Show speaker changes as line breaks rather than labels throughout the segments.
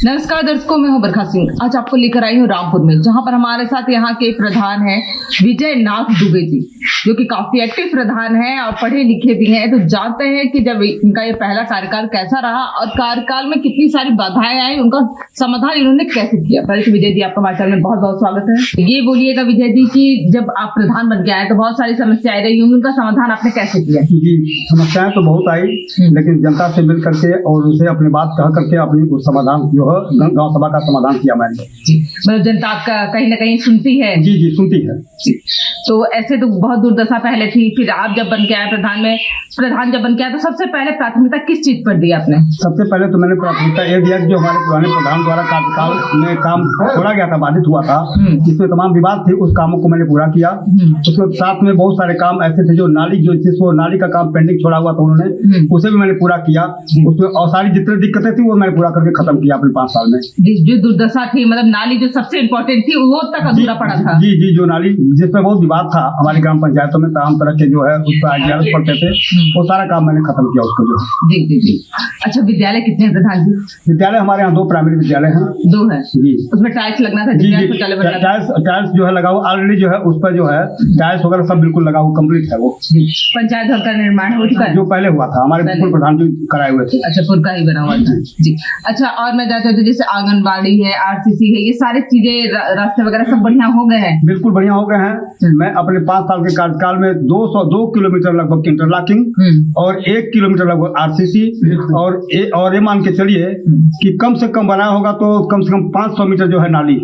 नमस्कार दर्शकों, मैं हूं बरखा सिंह। आज आपको लेकर आई हूं रामपुर में, जहां पर हमारे साथ यहाँ के प्रधान हैं विजय नाथ दुबे जी, जो कि काफी एक्टिव प्रधान हैं और पढ़े लिखे भी हैं। तो जानते हैं कि जब इनका ये पहला कार्यकाल कैसा रहा और कार्यकाल में कितनी सारी बाधाएं आई, उनका समाधान इन्होंने कैसे किया। पहले तो विजय जी, आपका हमारे चैनल में बहुत बहुत स्वागत है। ये बोलिएगा विजय जी कि जब आप प्रधान बन के आए तो बहुत सारी समस्याएं रही होंगी, उनका समाधान आपने कैसे किया?
जी, समस्याएं तो बहुत आई, लेकिन जनता से मिल करके और उसे अपनी बात कह करके अपनी समाधान जो है गांव सभा का समाधान किया मैंने।
मतलब जनता आपका कहीं ना कहीं सुनती है।
जी जी, सुनती है।
तो ऐसे तो बहुत दुर्दशा पहले थी, फिर आप जब बन के आए प्रधान जब बन के आए तो सबसे पहले प्राथमिकता किस चीज पर दी आपने?
सबसे पहले तो मैंने प्राथमिकता ये दिया कि जो हमारे पुराने प्रधान द्वारा कार्यकाल में काम छोड़ा गया था, बाधित हुआ था, जिसमें तमाम विवाद थे, उस कामों को मैंने पूरा किया। उसके साथ में बहुत सारे काम ऐसे थे जो नाली का काम पेंडिंग छोड़ा हुआ था, उन्होंने उसे भी मैंने पूरा किया। उसमें और सारी जितनी दिक्कतें थी वो मैंने पूरा करके खत्म किया अपने 5 साल में।
जो दुर्दशा थी, मतलब नाली जो सबसे इम्पोर्टेंट थी वो तक अधूरा पड़ा था।
जी जी, जो नाली जिसपे बहुत विवाद था हमारी ग्राम पंचायतों में, तमाम तरह के जो है उस पर आज्ञा पड़ते थे, वो सारा काम मैंने खत्म किया उसको जो।
जी जी जी। अच्छा, विद्यालय कितने हैं प्रधान जी?
विद्यालय हमारे यहाँ 2 प्राइमरी विद्यालय हैं।
2 है जी। उसमें टाइल्स लगना था?
जी जी, टाइल्स जो है लगा हुआ ऑलरेडी, जो है उस पर जो है टाइल्स वगैरह सब बिल्कुल लगा हुआ, कम्प्लीट है वो।
पंचायत घर का निर्माण हो चुका है?
जो पहले हुआ था हमारे पूर्व प्रधान जी कराए हुए थे।
अच्छा, पूर्व का ही बना हुआ था जी। अच्छा, और मैं जानती हूँ जैसे आंगनबाड़ी है, RCC है, ये सारी चीजें रास्ते वगैरह सब बढ़िया हो गए हैं? बिल्कुल
बढ़िया हो गए हैं। मैं अपने 5 साल के कार्यकाल में 202 किलोमीटर लगभग इंटरलॉकिंग और 1 किलोमीटर लगभग RCC और ये मान के चलिए कि कम से कम बनाया होगा तो कम से कम 500 मीटर जो है नाली,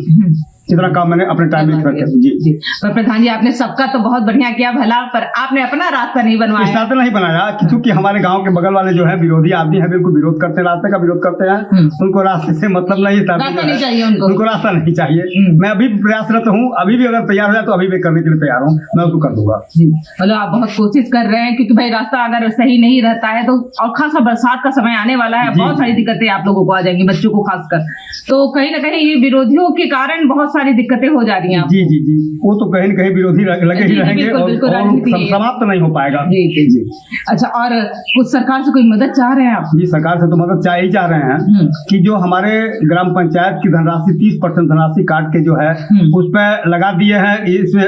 इतना काम मैंने अपने टाइम में किया। जी।
पर प्रधान जी, आपने सबका तो बहुत बढ़िया किया भला, पर आपने अपना रास्ता नहीं बनवाया।
इस रास्ते नहीं बनाया क्योंकि हमारे गांव के बगल वाले जो है विरोधी आदमी है, बिल्कुल विरोध करते हैं, रास्ते का विरोध करते हैं। उनको रास्ते से मतलब नहीं,
नहीं चाहिए उनको
रास्ता नहीं चाहिए। मैं अभी प्रयासरत हूँ, अभी भी अगर तैयार हो जाए तो अभी भी करने के लिए तैयार हूँ, मैं उसको कर दूंगा।
मतलब आप बहुत कोशिश कर रहे हैं, क्योंकि भाई रास्ता अगर सही नहीं रहता है तो, और खासा बरसात का समय आने वाला है, बहुत सारी दिक्कतें आप लोगों को आ जाएंगी, बच्चों को खासकर। तो कहीं ना कहीं ये विरोधियों के कारण बहुत सारी दिक्कतें हो जा रही हैं।
जी जी जी, वो तो कहीं न कहीं विरोधी लगे ही रहेंगे और समाप्त नहीं हो पाएगा।
जी जी जी। अच्छा, और कुछ सरकार से कोई मदद चाह रहे हैं आप?
जी, सरकार से तो मदद चाह रहे हैं कि जो हमारे ग्राम पंचायत की धनराशि 30% धनराशि काट के जो है उस पर लगा दिए हैं, इसमें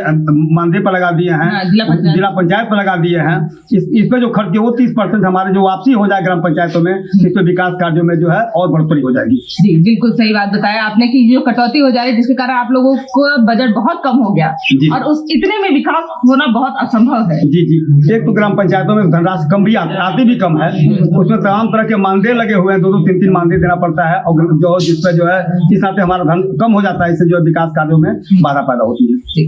मानदेय पर लगा दिए हैं, जिला पंचायत पर लगा दिए हैं। इस पे जो खर्च है वो 30% हमारे जो वापसी हो जाए ग्राम पंचायतों में, इस पे विकास कार्यों में जो है और बढ़ोतरी हो जाएगी।
जी, बिल्कुल सही बात बताया आपने कि जो कटौती हो जा रही है, जिसके कारण आप लोगों को बजट बहुत कम हो गया और उस इतने में विकास होना बहुत असंभव है।
जी जी, एक तो ग्राम पंचायतों में धनराशि कम भी आती भी कम है, उसमें तमाम तरह के मानदेय लगे हुए हैं, 2-2, 3-3 मानदेय देना पड़ता है, और जो जिसपे जो है इस नाते हमारा धन कम हो जाता है, इससे जो है विकास कार्यों में बाधा पैदा होती है।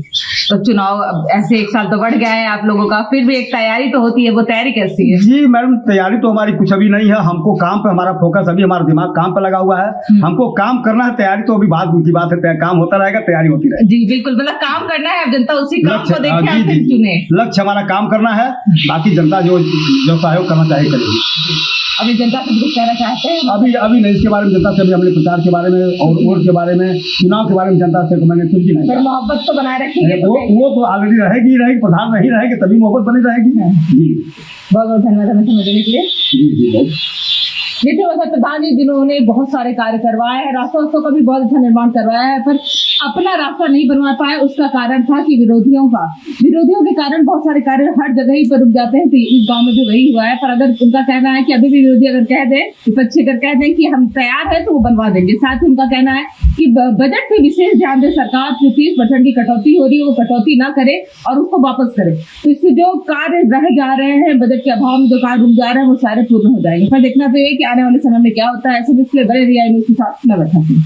तो चुनाव ऐसे 1 साल तो बढ़ गया है आप लोगों का, फिर भी एक तैयारी तो होती है, वो तैयारी कैसी है?
जी मैडम, तैयारी तो हमारी कुछ अभी नहीं है, हमको काम पे हमारा फोकस, अभी हमारा दिमाग काम पे लगा हुआ है, हमको काम करना है। तैयारी तो अभी बात की बात है, काम होता रहेगा, तैयारी होती रहेगी।
जी बिल्कुल, मतलब काम करना है, अब जनता उसी काम को देखे और फिर चुने।
लक्ष्य हमारा काम करना है, बाकी जनता जो सहयोग करना चाहे करेगी।
अभी जनता से कुछ कहना चाहते हैं?
अभी नहीं, इसके बारे में जनता से अभी हमने प्रचार के बारे में और वोट के बारे में, चुनाव के बारे में जनता से मैंने कुछ भी नहीं।
मोहब्बत तो बनाए रखेंगे,
वो तो ऑलरेडी रहेगी, प्रधान नहीं रहेगी तभी मोहब्बत बनी रहेगी। जी,
बहुत बहुत धन्यवाद हमें समझने के लिए।
जी,
ये थे वैसे प्रधान जी, जिन्होंने बहुत सारे कार्य करवाए हैं, रास्तों का भी बहुत अच्छा निर्माण करवाया है, पर अपना रास्ता नहीं बनवा पाए। उसका कारण था कि विरोधियों के कारण बहुत सारे कार्य हर जगह ही पर रुक जाते हैं। तो इस गांव में भी वही हुआ है, पर अगर उनका कहना है कि अभी भी विरोधी अगर कह दें, विपक्षी अगर कह दें कि हम तैयार है तो वो बनवा देंगे। साथ ही उनका कहना है कि बजट पे विशेष ध्यान दे सरकार, जो 30% की कटौती हो रही है वो कटौती ना करे और उसको वापस करे, तो इससे जो कार्य रह जा रहे हैं, बजट के अभाव में जो कार्य रुक जा रहे हैं, वो सारे पूर्ण हो जाएंगे। पर देखना तो ये कि आने वाले समय में क्या होता है। ऐसे इसलिए बड़े रिया के साथ मैं बैठा हूँ।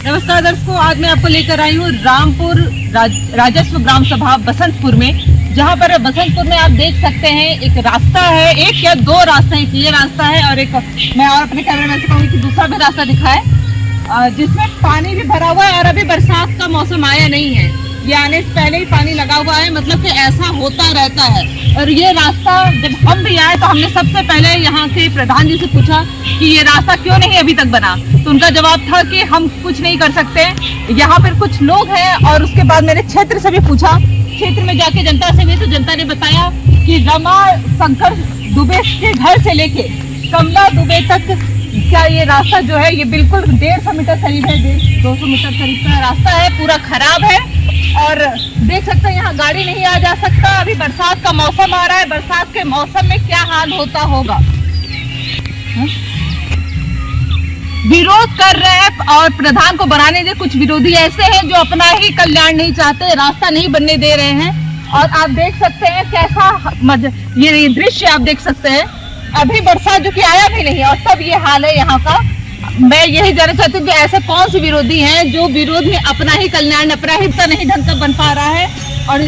नमस्कार दर्शकों, आज मैं आपको लेकर आई हूँ रामपुर राजस्व ग्राम सभा बसंतपुर में, जहाँ पर बसंतपुर में आप देख सकते हैं एक रास्ता है, एक या 2 रास्ते हैं, ये रास्ता है और एक मैं और अपने कैमरामैन से कहूँगी कि दूसरा भी रास्ता दिखाए, जिसमें पानी भी भरा हुआ है और अभी बरसात का मौसम आया नहीं है, ये आने से पहले ही पानी लगा हुआ है, मतलब कि ऐसा होता रहता है। और ये रास्ता जब हम भी आए तो हमने सबसे पहले यहाँ के प्रधान जी से पूछा कि ये रास्ता क्यों नहीं अभी तक बना, तो उनका जवाब था कि हम कुछ नहीं कर सकते, यहाँ पर कुछ लोग हैं। और उसके बाद मैंने क्षेत्र से भी पूछा, क्षेत्र में जाके जनता से भी, तो जनता ने बताया कि रमा शंकर दुबे के घर से लेके कमला दुबे तक क्या ये रास्ता जो है ये बिल्कुल 150 मीटर करीब है, 200 मीटर करीब का रास्ता है, पूरा खराब है। और देख सकते हैं यहाँ गाड़ी नहीं आ जा सकता। अभी बरसात का मौसम आ रहा है, बरसात के मौसम में क्या हाल होता होगा। विरोध कर रहे हैं और प्रधान को बनाने दे। कुछ विरोधी ऐसे हैं जो अपना ही कल्याण नहीं चाहते, रास्ता नहीं बनने दे रहे हैं। और आप देख सकते हैं कैसा ये दृश्य आप देख सकते हैं। अभी बरसात जो कि आया भी नहीं और तब ये हाल है यहाँ का। मैं यही जानना चाहती हूँ कि ऐसे कौन से विरोधी हैं जो विरोध में अपना ही कल्याण, अपना हिस्सा नहीं ढंग का बन पा रहा है। और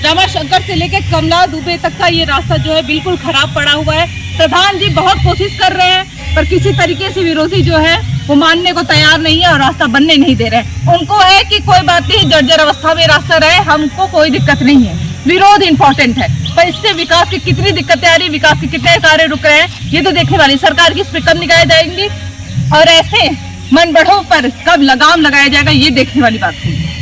रमाशंकर से लेकर कमला दुबे तक का ये रास्ता जो है बिल्कुल खराब पड़ा हुआ है। प्रधान जी बहुत कोशिश कर रहे हैं पर किसी तरीके से विरोधी जो है वो मानने को तैयार नहीं है और रास्ता बनने नहीं दे रहे। उनको है कि कोई बात नहीं, जर्जर अवस्था में रास्ता रहे, हमको कोई दिक्कत नहीं है, विरोध इंपॉर्टेंट है। पर इससे विकास की कितनी दिक्कतें आ रही, विकास के कितने कार्य रुक रहे हैं, ये तो देखने वाली सरकार की इस पर कब निगाहें जाएंगी और ऐसे मन बढ़ो पर कब लगाम लगाया जाएगा, ये देखने वाली बात होगी।